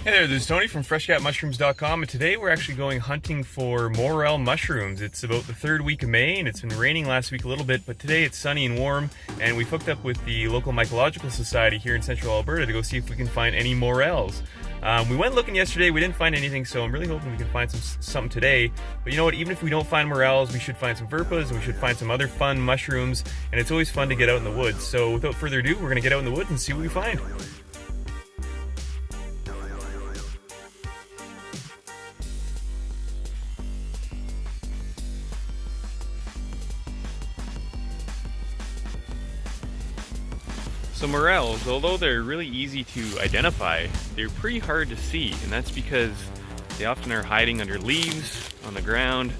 Hey there, this is Tony from FreshCapMushrooms.com, and today we're actually going hunting for Morel mushrooms. It's about the third week of May, and it's been raining last week a little bit, but today it's sunny and warm, and we've hooked up with the local mycological society here in central Alberta to go see if we can find any Morels. We went looking yesterday, we didn't find anything, so I'm really hoping we can find something today. But you know what, even if we don't find Morels, we should find some Verpas, and we should find some other fun mushrooms, and it's always fun to get out in the woods. So without further ado, we're going to get out in the woods and see what we find. So Morels, although they're really easy to identify, they're pretty hard to see, and that's because they often are hiding under leaves on the ground,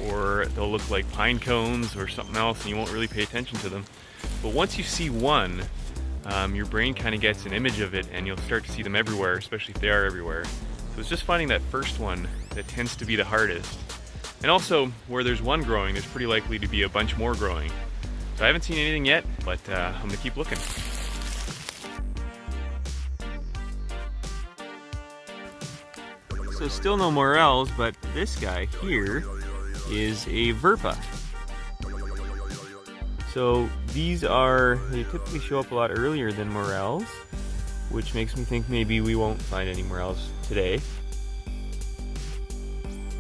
or they'll look like pine cones or something else and you won't really pay attention to them. But once you see one, your brain kind of gets an image of it and you'll start to see them everywhere, especially if they are everywhere. So it's just finding that first one that tends to be the hardest. And also, where there's one growing, there's pretty likely to be a bunch more growing. So I haven't seen anything yet, but I'm gonna keep looking. So still no Morels, but this guy here is a Verpa. So they typically show up a lot earlier than Morels, which makes me think maybe we won't find any Morels today.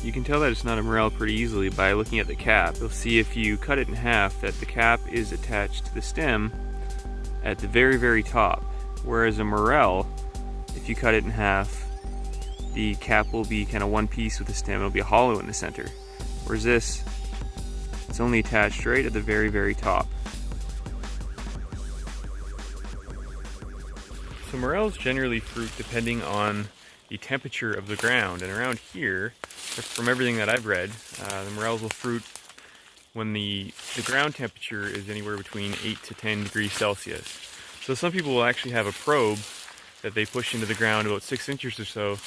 You can tell that it's not a Morel pretty easily by looking at the cap. You'll see if you cut it in half that the cap is attached to the stem at the very, very top. Whereas a Morel, if you cut it in half, the cap will be kind of one piece with the stem. It'll be hollow in the center. Whereas this, it's only attached right at the very, very top. So Morels generally fruit depending on the temperature of the ground, and around here, from everything that I've read, the Morels will fruit when the ground temperature is anywhere between 8 to 10 degrees Celsius. So some people will actually have a probe that they push into the ground about 6 inches or so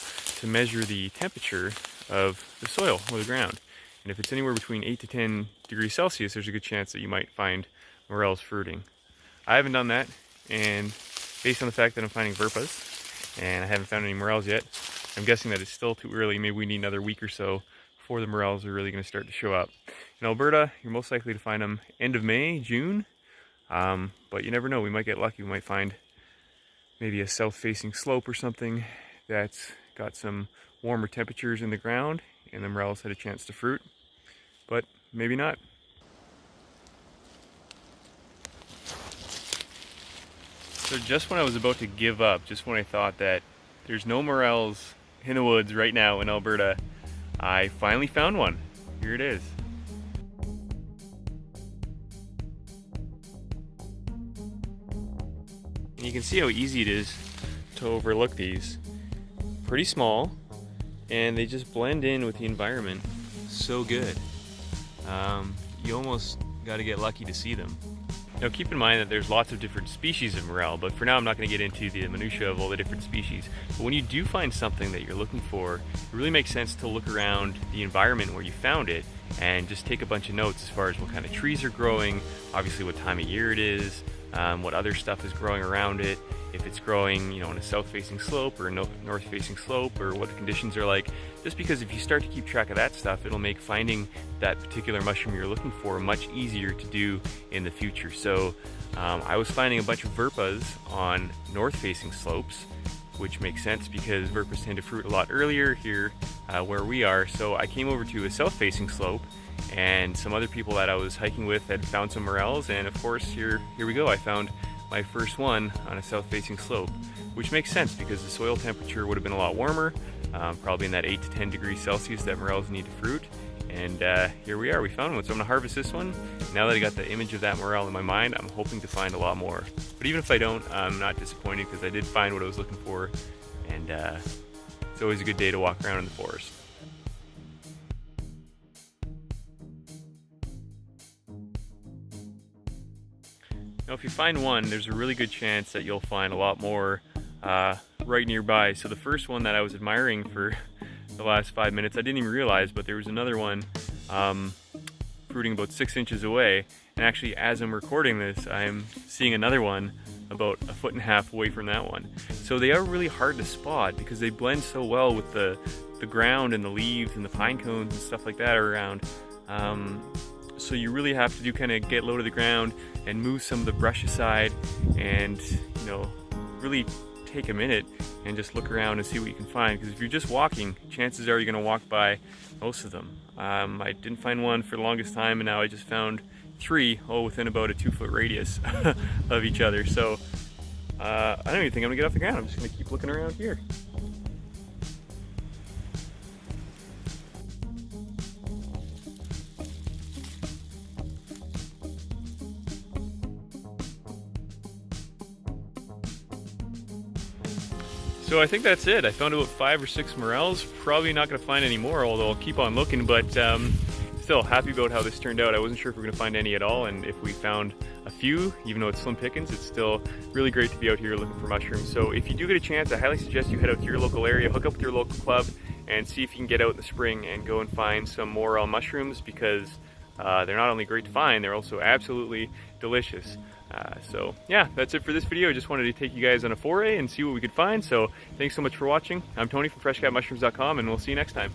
to measure the temperature of the soil or the ground. And if it's anywhere between 8 to 10 degrees Celsius, there's a good chance that you might find Morels fruiting. I haven't done that, and based on the fact that I'm finding Verpas, and I haven't found any Morels yet, I'm guessing that it's still too early. Maybe we need another week or so before the Morels are really going to start to show up. In Alberta, you're most likely to find them end of May, June, but you never know. We might get lucky. We might find maybe a south-facing slope or something that's got some warmer temperatures in the ground, and the Morels had a chance to fruit, but maybe not. So just when I was about to give up, just when I thought that there's no Morels in the woods right now in Alberta, I finally found one. Here it is. And you can see how easy it is to overlook these. Pretty small, and they just blend in with the environment so good. You almost got to get lucky to see them. Now keep in mind that there's lots of different species of Morel, but for now I'm not going to get into the minutiae of all the different species. But when you do find something that you're looking for, it really makes sense to look around the environment where you found it and just take a bunch of notes as far as what kind of trees are growing, obviously what time of year it is, what other stuff is growing around it, if it's growing, on a south-facing slope or a north-facing slope, or what the conditions are like. Just because if you start to keep track of that stuff, it'll make finding that particular mushroom you're looking for much easier to do in the future. So I was finding a bunch of Verpas on north-facing slopes, which makes sense because Verpas tend to fruit a lot earlier here where we are. So I came over to a south-facing slope, and some other people that I was hiking with had found some Morels, and of course here we go. I found my first one on a south-facing slope, which makes sense because the soil temperature would have been a lot warmer, probably in that 8 to 10 degrees Celsius that Morels need to fruit. And here we are, we found one. So I'm gonna harvest this one. Now that I got the image of that Morel in my mind, I'm hoping to find a lot more. But even if I don't, I'm not disappointed because I did find what I was looking for, and it's always a good day to walk around in the forest. Now if you find one, there's a really good chance that you'll find a lot more right nearby. So the first one that I was admiring for the last 5 minutes, I didn't even realize, but there was another one fruiting about 6 inches away. And actually, as I'm recording this, I'm seeing another one about 1.5 feet away from that one. So they are really hard to spot because they blend so well with the ground and the leaves and the pine cones and stuff like that around. So you really have to kind of get low to the ground and move some of the brush aside, and really take a minute and just look around and see what you can find, because if you're just walking, chances are you're going to walk by most of them. I didn't find one for the longest time, and now I just found 3 all within about a 2-foot radius of each other. So I don't even think I'm gonna get off the ground. I'm just gonna keep looking around here. So I think that's it. I found about 5 or 6 morels. Probably not going to find any more, although I'll keep on looking, but still happy about how this turned out. I wasn't sure if we were going to find any at all, and if we found a few, even though it's slim pickings, it's still really great to be out here looking for mushrooms. So if you do get a chance, I highly suggest you head out to your local area, hook up with your local club, and see if you can get out in the spring and go and find some morel mushrooms, because they're not only great to find, they're also absolutely delicious. So yeah, that's it for this video. I just wanted to take you guys on a foray and see what we could find. So thanks so much for watching. I'm Tony from FreshCapMushrooms.com, and we'll see you next time.